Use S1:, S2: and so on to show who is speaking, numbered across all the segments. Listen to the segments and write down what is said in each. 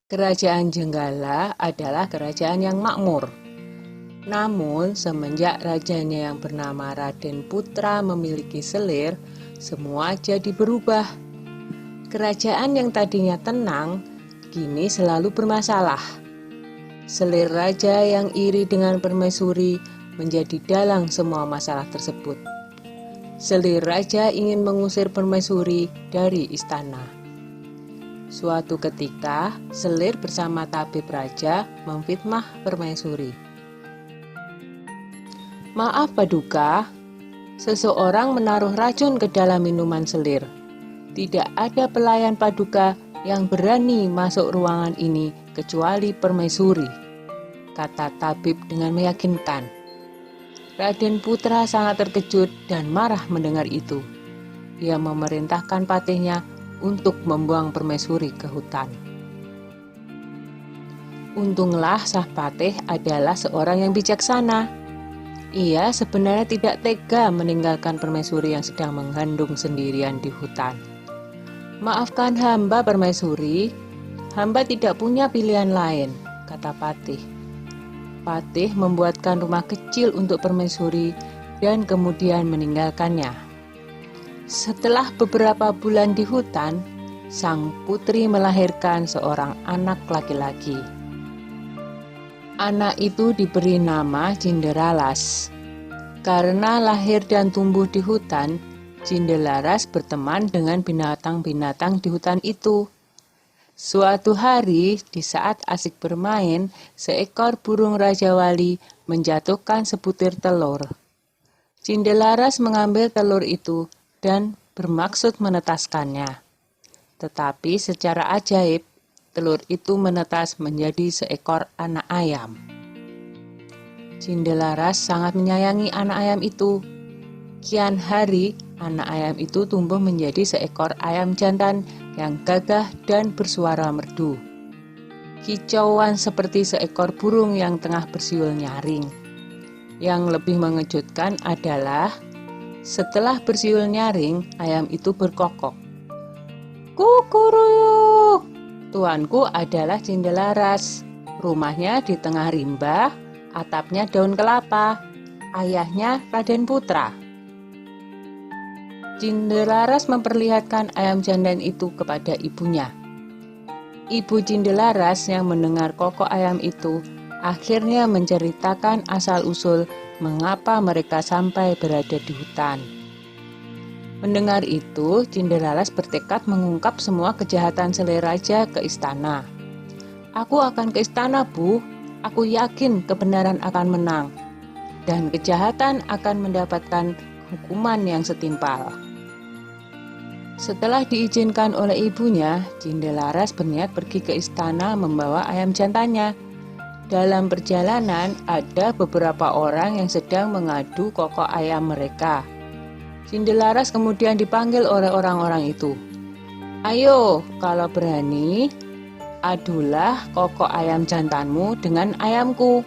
S1: Kerajaan Jenggala adalah kerajaan yang makmur. Namun, semenjak rajanya yang bernama Raden Putra memiliki selir, semua jadi berubah. Kerajaan yang tadinya tenang, kini selalu bermasalah. Selir raja yang iri dengan permaisuri menjadi dalang semua masalah tersebut. Selir raja ingin mengusir permaisuri dari istana. Suatu ketika, selir bersama tabib raja memfitnah permaisuri. "Maaf Paduka, seseorang menaruh racun ke dalam minuman selir. Tidak ada pelayan Paduka yang berani masuk ruangan ini kecuali permaisuri," kata tabib dengan meyakinkan. Raden Putra sangat terkejut dan marah mendengar itu. Ia memerintahkan patihnya untuk membuang permaisuri ke hutan. Untunglah Sang Patih adalah seorang yang bijaksana. Ia sebenarnya tidak tega meninggalkan permaisuri yang sedang mengandung sendirian di hutan. "Maafkan hamba permaisuri, hamba tidak punya pilihan lain," kata Patih. Patih membuatkan rumah kecil untuk permaisuri dan kemudian meninggalkannya. Setelah beberapa bulan di hutan, sang putri melahirkan seorang anak laki-laki. Anak itu diberi nama Cinderalas. Karena lahir dan tumbuh di hutan, Cinderalas berteman dengan binatang-binatang di hutan itu. Suatu hari, di saat asik bermain, seekor burung Raja Wali menjatuhkan sebutir telur. Cinderalas mengambil telur itu dan bermaksud menetaskannya. Tetapi secara ajaib, telur itu menetas menjadi seekor anak ayam. Cinderalas sangat menyayangi anak ayam itu. Kian hari, anak ayam itu tumbuh menjadi seekor ayam jantan yang gagah dan bersuara merdu. Kicauan seperti seekor burung yang tengah bersiul nyaring. Yang lebih mengejutkan adalah, setelah bersiul nyaring, ayam itu berkokok. "Kukuruyuk, tuanku adalah Cinderalas. Rumahnya di tengah rimba, atapnya daun kelapa. Ayahnya Raden Putra." Cinderalas memperlihatkan ayam jantan itu kepada ibunya. Ibu Cinderalas yang mendengar kokok ayam itu akhirnya menceritakan asal-usul mengapa mereka sampai berada di hutan. Mendengar itu, Cinderalas bertekad mengungkap semua kejahatan selir raja ke istana. "Aku akan ke istana, Bu. Aku yakin kebenaran akan menang, dan kejahatan akan mendapatkan hukuman yang setimpal." Setelah diizinkan oleh ibunya, Cinderalas berniat pergi ke istana membawa ayam jantannya. Dalam perjalanan, ada beberapa orang yang sedang mengadu kokok ayam mereka. Cinderalas kemudian dipanggil oleh orang-orang itu. "Ayo, kalau berani, adulah kokok ayam jantanmu dengan ayamku.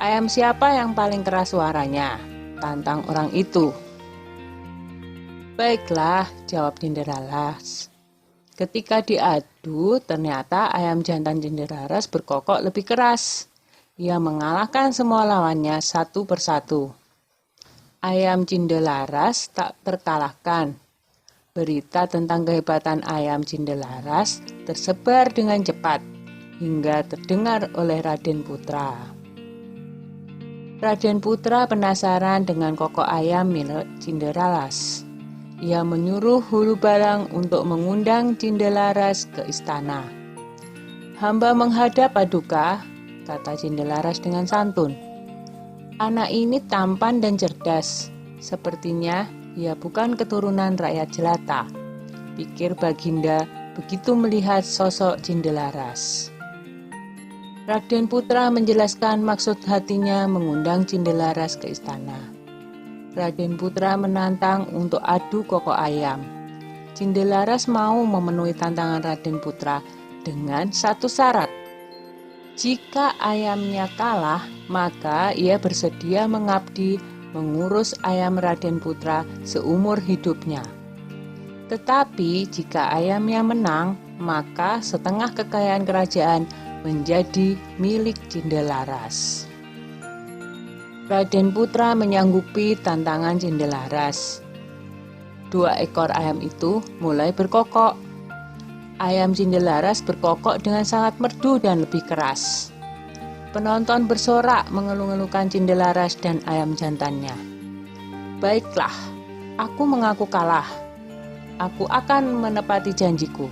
S1: Ayam siapa yang paling keras suaranya?" tantang orang itu. "Baiklah," jawab Cinderalas. Ketika diadu, ternyata ayam jantan Cinderalas berkokok lebih keras. Ia mengalahkan semua lawannya satu persatu. Ayam Cinderalas tak terkalahkan. Berita tentang kehebatan ayam Cinderalas tersebar dengan cepat, hingga terdengar oleh Raden Putra. Raden Putra penasaran dengan kokok ayam milik Cinderalas. Ia menyuruh Hulu Balang untuk mengundang Cinderalas ke istana. "Hamba menghadap Paduka," kata Cinderalas dengan santun. "Anak ini tampan dan cerdas. Sepertinya ia bukan keturunan rakyat jelata," pikir Baginda begitu melihat sosok Cinderalas. Raden Putra menjelaskan maksud hatinya mengundang Cinderalas ke istana. Raden Putra menantang untuk adu kokok ayam. Cinderalas mau memenuhi tantangan Raden Putra dengan satu syarat. Jika ayamnya kalah, maka ia bersedia mengabdi mengurus ayam Raden Putra seumur hidupnya. Tetapi jika ayamnya menang, maka setengah kekayaan kerajaan menjadi milik Cindelaras. Raden Putra menyanggupi tantangan Cindelaras. 2 ekor ayam itu mulai berkokok. Ayam Cindelaras berkokok dengan sangat merdu dan lebih keras. Penonton bersorak mengeluh-elukan Cindelaras dan ayam jantannya. Baiklah, aku mengaku kalah. Aku akan menepati janjiku.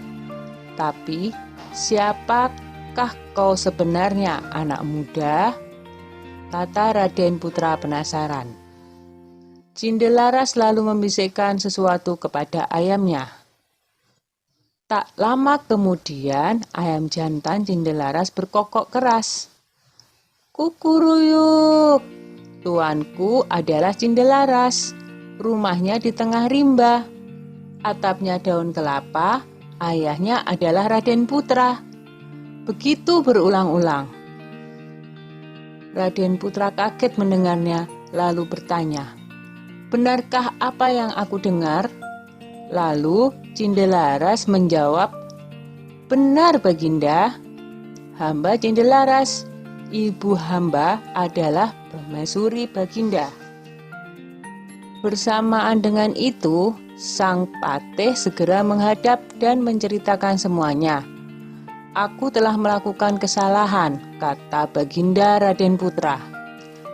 S1: Tapi, siapakah kau sebenarnya, anak muda? Kata Raden Putra penasaran. Cindelaras lalu membisikkan sesuatu kepada ayamnya. Tak lama kemudian, ayam jantan Cindelaras berkokok keras. Kukuruyuk, tuanku adalah Cindelaras. Rumahnya di tengah rimba. Atapnya daun kelapa, ayahnya adalah Raden Putra. Begitu berulang-ulang. Raden Putra kaget mendengarnya, lalu bertanya, "Benarkah apa yang aku dengar?" Lalu Cindelaras menjawab, "Benar, Baginda. Hamba Cindelaras, ibu hamba adalah permaisuri Baginda." Bersamaan dengan itu, sang patih segera menghadap dan menceritakan semuanya. "Aku telah melakukan kesalahan," kata Baginda Raden Putra.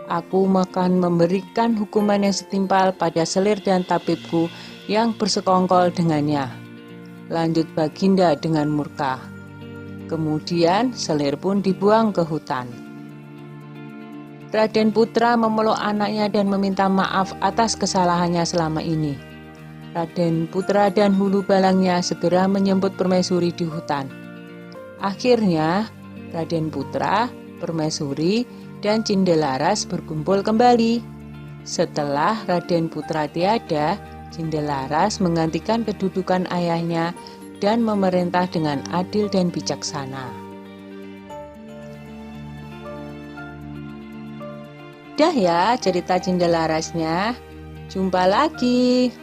S1: "Aku akan memberikan hukuman yang setimpal pada selir dan tabibku yang bersekongkol dengannya," lanjut Baginda dengan murka. Kemudian selir pun dibuang ke hutan. Raden Putra memeluk anaknya dan meminta maaf atas kesalahannya selama ini. Raden Putra dan hulu balangnya segera menjemput permaisuri di hutan. Akhirnya, Raden Putra, permaisuri, dan Cindelaras berkumpul kembali. Setelah Raden Putra tiada, Cindelaras menggantikan kedudukan ayahnya dan memerintah dengan adil dan bijaksana. Dah ya cerita Cindelarasnya. Jumpa lagi.